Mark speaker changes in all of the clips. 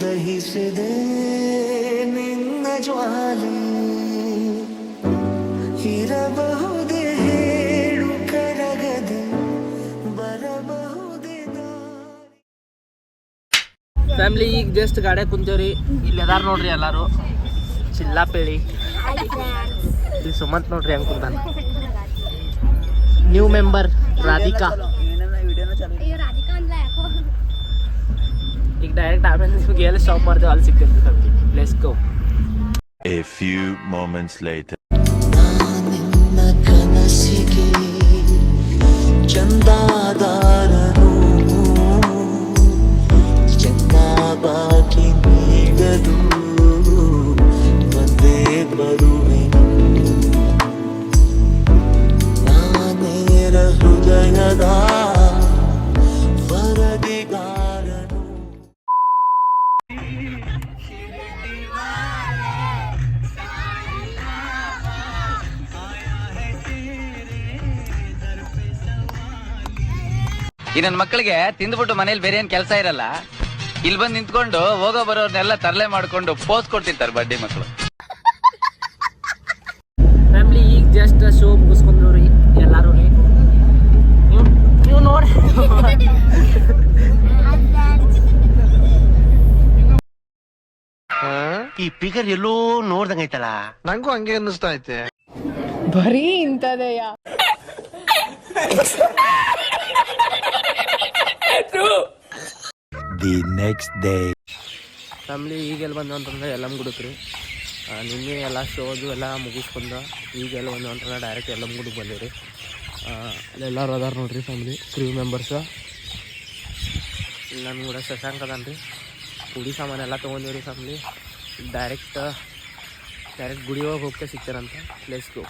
Speaker 1: ದಹಿಸಿದೆ ನಿನ್ನ ಜ್ವಾಲೆ ಇರಬಹುದೇ ಹೇಳು ಕರಗದೆ ಬರಬಹುದೇ
Speaker 2: ಫ್ಯಾಮಿಲಿ ಈಗ ಜಸ್ಟ್ ಗಾಡಿ ಕುಂತೇವ್ರಿ ಇಲ್ಲಿ ಅದಾರ ನೋಡ್ರಿ ಎಲ್ಲಾರು ಚಿಲ್ಲಾಪೇಳಿ ಇಲ್ಲಿ ಸುಮಂತ್ ನೋಡ್ರಿ ಹಂಗೆ ಕುಂತಾನ ನ್ಯೂ ಮೆಂಬರ್ ರಾಧಿಕಾ ಈಗ ಡೈರೆಕ್ಟ್ ಆಮೇಲೆ ನಿಮ್ಗೆ ಎಲ್ಲಿ ಸ್ಟಾಪ್ ಮಾಡ್ತೇವೆ ಅಲ್ಲಿ ಸಿಗ್ತೇವೆ family let's go.
Speaker 3: A few moments later.
Speaker 1: ನಿನ್ನ ಕನಸಿಗೆ ಚಂದಾದಾರನು ಚಂದ ಬಾಕಿ ನೀಡಲು ಬಂದೇ ಬರುವೆನು ನಾನೇರ ಹೃದಯದ ವರದಿಗಾರನು.
Speaker 4: ಈ ನನ್ನ ಮಕ್ಕಳಿಗೆ ತಿಂದ್ಬಿಟ್ಟು ಮನೇಲಿ ಬೇರೆ ಏನ್ ಕೆಲಸ ಇರಲ್ಲ, ಇಲ್ಲಿ ಬಂದು ನಿಂತ್ಕೊಂಡು ಹೋಗೋ ಬರೋರ್ನೆಲ್ಲ ತರಲೆ ಮಾಡ್ಕೊಂಡು ಪೋಸ್ ಕೊಡ್ತಿರ್ತಾರೆ ಬಡ್ಡಿ ಮಕ್ಕಳು.
Speaker 2: ಫ್ಯಾಮಿಲಿ ಈಗ ಜಸ್ಟ್ ಶೋ ಮುಗಿಸ್ಕೊಂಡ್ರಿ ಎಲ್ಲಾರು ರೀ. ನೀವು ನೋಡಿ
Speaker 5: ಈ ಪಿಗರ್ ಎಲ್ಲೋ ನೋಡ್ದಂಗೈತಲ್ಲ,
Speaker 6: ನಂಗೂ ಹಂಗೆ ಅನ್ನಿಸ್ತಾ ಐತೆ.
Speaker 7: ಬರೀ ಇಂಥದೆಯಾ?
Speaker 3: The next day.
Speaker 2: ಫ್ಯಾಮಿಲಿ ಈಗೆಲ್ಲ ಬಂದು ಅಂತಂದ್ರೆ ಎಲ್ಲಮ್ ಗುಡಕ್ರಿ. ನಿನ್ನೆ ಎಲ್ಲ ಶೋದು ಎಲ್ಲ ಮುಗಿಸ್ಕೊಂಡು ಈಗೆಲ್ಲ ಬಂದು ಅಂತಂದ್ರೆ ಡೈರೆಕ್ಟ್ ಎಲ್ಲಮ್ ಗುಡಕ್ಕೆ ಬಂದೀವಿ. ಅಲ್ಲೆಲ್ಲರೂ ಅದಾರ ನೋಡ್ರಿ ಫ್ಯಾಮಿಲಿ ಕ್ರೂ ಮೆಂಬರ್ಸ್. ಇಲ್ಲಿ ನನ್ನ ಕೂಡ ಶಶಾಂಕ್ ಅದಾನ ರೀ. ಪುಡಿ ಸಾಮಾನು ಎಲ್ಲ ತೊಗೊಂಡಿವ್ರಿ ಫ್ಯಾಮಿಲಿ. ಡೈರೆಕ್ಟ್ ಗುಡಿ ಒಳಗೆ ಹೋಗ್ತಾ ಸಿಗ್ತಾರಂತ ಪ್ಲೇಸ್ಗೂ.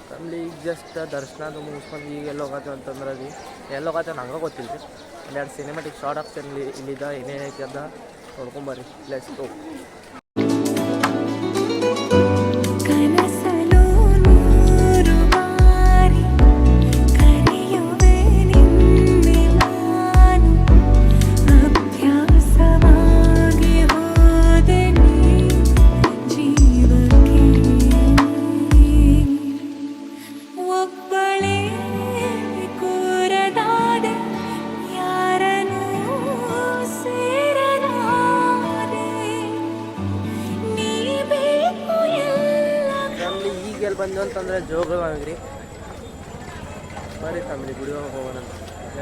Speaker 2: ಫ್ಯಾಮಿಲಿ ಈಗ ಜಸ್ಟ್ ದರ್ಶನದು ಮುಗಿಸ್ಕೊಂಡು ಈಗ ಎಲ್ಲಿ ಹೋಗತ್ತೆ ಅಂತಂದ್ರೆ ಅದು ಎಲ್ಲಿ ಹೋಗತ್ತೆ ನಂಗೆ ಗೊತ್ತಿಲ್ಲ ರೀ. ಒಂದೆರಡು ಸಿನಿಮಾಟಿಕ್ ಶಾರ್ಟ್ ಆಗ್ತೇನೆ ಇಲ್ಲಿದ್ದ ಏನೇನೈತಿ ಅಂತ ನೋಡ್ಕೊಂಬರ್ರಿ ಪ್ಲೇಸ್ಗೂ. ಈಗೆಲ್ಲಿ ಬಂದು ಅಂತಂದರೆ ಜೋಗವಾಗಿರಿ ಬರ್ರಿ ಫ್ಯಾಮಿಲಿ ಗುಡಿ ಒಳಗೆ ಹೋಗೋಣ.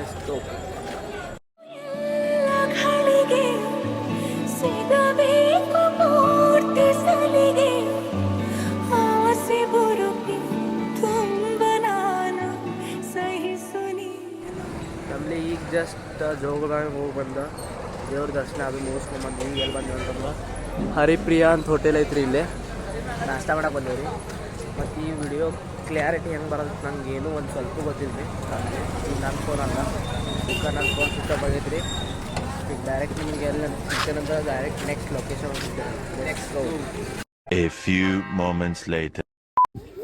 Speaker 2: ಎಷ್ಟು ಫ್ಯಾಮಿಲಿ ಈಗ ಜಸ್ಟ್ ಜೋಗದಾಗ ಹೋಗಿ ಬಂದ ದೇವ್ರ ದರ್ಶನ ಅದು ಮುಗಿಸ್ಕೊಂಬಂದು ಈಗ ಎಲ್ಲಿ ಬಂದು ಅಂತಂದ್ರೆ ಹರಿಪ್ರಿಯಾ ಅಂತ ಹೋಟೆಲ್ ಐತ್ರಿ. ಇಲ್ಲೇ ನಾಷ್ಟ ಮಾಡಕ್ಕೆ ಬಂದೇವ್ರಿ. ಮತ್ತು ಈ ವಿಡಿಯೋ ಕ್ಲಿಯಾರಿಟಿ ಹೆಂಗೆ ಬರೋದು ನಂಗೆ ಏನೂ ಒಂದು ಸ್ವಲ್ಪ ಗೊತ್ತಿಲ್ಲ ರೀ. ಈಗ ನನ್ನ ಫೋನ್ ಅಲ್ಲ, ಈಗ ನನ್ನ ಫೋನ್ ಸ್ವಿಚ್ ಆಫ್ ಆಗೈತೆ ರೀ. ಈಗ ಡೈರೆಕ್ಟ್ ನಿಮಗೆ ಎಲ್ಲ ಸಿಗ್ತೇನಂತ ಡೈರೆಕ್ಟ್ ನೆಕ್ಸ್ಟ್ ಲೊಕೇಶನ್ ಹೋಗ್ತೇನೆ. Next
Speaker 3: A few moments later.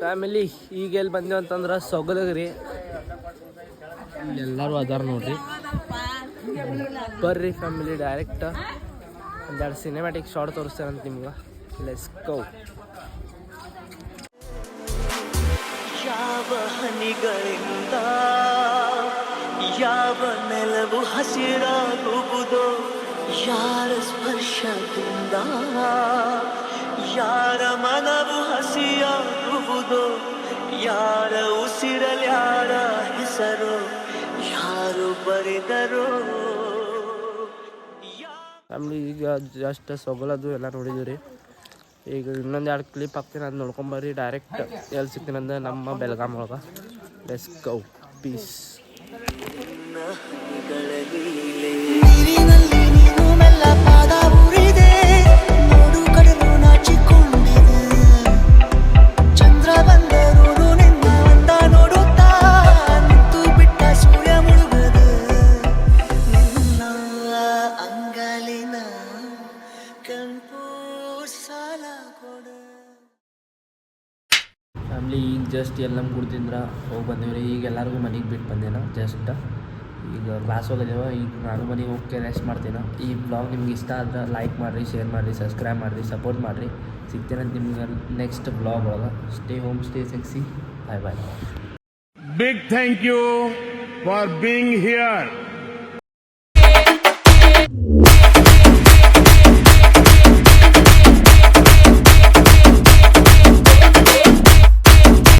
Speaker 2: Family ಈಗ ಎಲ್ಲಿ ಬಂದೇವು ಅಂತಂದ್ರೆ ಸೊಗಲಿಗೆ ರೀ. ಎಲ್ಲರೂ ಅದಾರ ನೋಡ್ರಿ. ಬರ್ರಿ ಫ್ಯಾಮಿಲಿ ಡೈರೆಕ್ಟ್ ಒಂದೆರಡು ಸಿನಿಮ್ಯಾಟಿಕ್ ಶಾರ್ಟ್ ತೋರಿಸ್ತೇನಂತ ನಿಮ್ಗೆ. Let's go.
Speaker 1: ಯಾವ ಹನಿಗಳಿಂದ ಯಾವ ನೆಲವು ಹಸಿರಾಗುವುದೋ, ಯಾರ ಸ್ಪರ್ಶದಿಂದ ಯಾರ ಮನವು ಹಸಿಯಾಗುವುದೋ, ಯಾರ ಉಸಿರಲ್ಯಾರ ಹೆಸರು ಯಾರು ಬರೆದರೋ.
Speaker 2: ಫ್ಯಾಮಿಲಿ ಈಗ ಜಸ್ಟ್ ಸೊಗಲದು ಎಲ್ಲ ನೋಡಿದ್ದೀವಿ ರೀ. ಈಗ ಇನ್ನೊಂದು 2 ಕ್ಲಿಪ್ ಹಾಕ್ತೀನಿ, ಅದು ನೋಡ್ಕೊಂಬರ್ರಿ. ಡೈರೆಕ್ಟ್ ಎಲ್ಲಿ ಸಿಗ್ತೀನಿ ಅಂದ್ರೆ ನಮ್ಮ ಬೆಳಗಾಂ ಒಳಗೆ. Let's go. ಪೀಸ್. ಫ್ಯಾಮಿಲಿ ಈಗ ಜಸ್ಟ್ ಎಲ್ಲ ಕುಡ್ತಿಂದ್ರೆ ಹೋಗಿ ಬಂದೇವ್ರಿ. ಈಗ ಎಲ್ಲರಿಗೂ ಮನೆಗೆ ಬಿಟ್ಟು ಬಂದೇನ ಜಸ್ಟ್. ಈಗ ಕ್ಲಾಸ್ ಹೋಗೋದೇವ, ಈಗ ನಾನು ಮನೆಗೆ ಹೋಗಿ ರೆಸ್ಟ್ ಮಾಡ್ತೀನಿ. ಈ ಬ್ಲಾಗ್ ನಿಮ್ಗೆ ಇಷ್ಟ ಆದ್ರೆ ಲೈಕ್ ಮಾಡಿರಿ, ಶೇರ್ ಮಾಡಿರಿ, ಸಬ್ಸ್ಕ್ರೈಬ್ ಮಾಡಿರಿ, ಸಪೋರ್ಟ್ ಮಾಡಿರಿ. ಸಿಗ್ತೇನೆ ನಿಮ್ಗೆ ನೆಕ್ಸ್ಟ್ ಬ್ಲಾಗ್ ಒಳಗೆ. Stay home, stay sexy. Bye bye.
Speaker 8: Big thank you for being here.